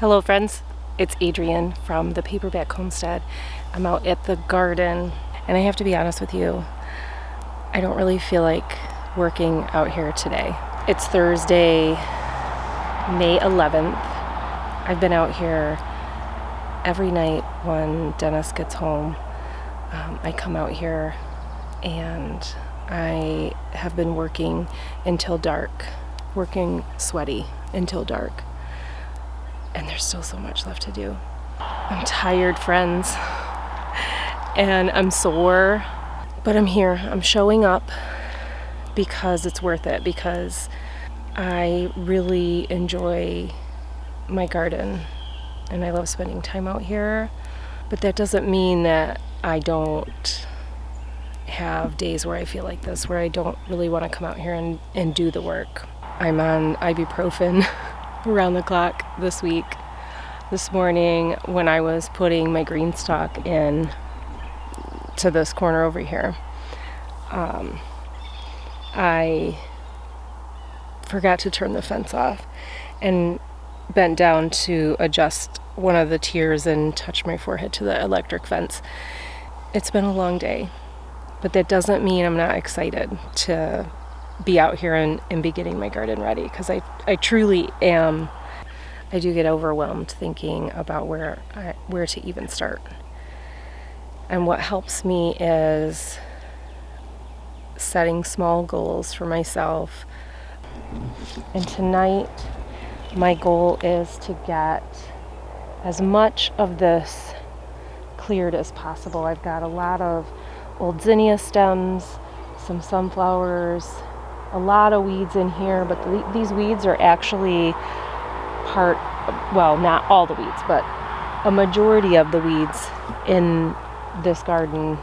Hello friends, it's Adrienne from the Paperback Homestead. I'm out at the garden and I have to be honest with you, I don't really feel like working out here today. It's Thursday, May 11th. I've been out here every night when Dennis gets home. I come out here and I have been working until dark, working sweaty until dark. And there's still so much left to do. I'm tired, friends, and I'm sore, but I'm here. I'm showing up because it's worth it, because I really enjoy my garden and I love spending time out here. But that doesn't mean that I don't have days where I feel like this, where I don't really want to come out here and do the work. I'm on ibuprofen around the clock this week. This morning when I was putting my green stalk in to this corner over here, I forgot to turn the fence off and bent down to adjust one of the tiers and touch my forehead to the electric fence. It's been a long day, but that doesn't mean I'm not excited to be out here and be getting my garden ready, because I truly am. I do get overwhelmed thinking about where to even start. And what helps me is setting small goals for myself. And tonight, my goal is to get as much of this cleared as possible. I've got a lot of old zinnia stems, some sunflowers, a lot of weeds in here, but these weeds are actually not all the weeds, but a majority of the weeds in this garden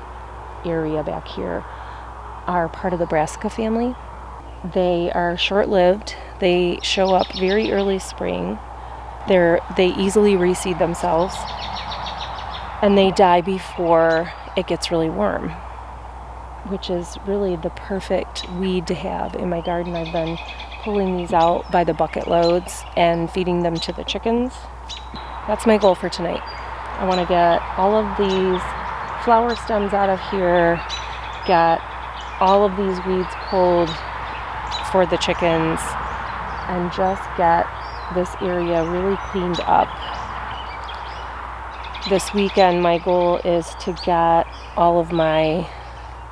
area back here are part of the brassica family. They are short-lived. They show up very early spring. They easily reseed themselves, and they die before it gets really warm, which is really the perfect weed to have in my garden. I've been pulling these out by the bucket loads and feeding them to the chickens. That's my goal for tonight. I want to get all of these flower stems out of here, get all of these weeds pulled for the chickens, and just get this area really cleaned up. This weekend, my goal is to get all of my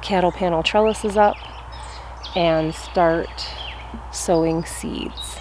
cattle panel trellises up and start sowing seeds.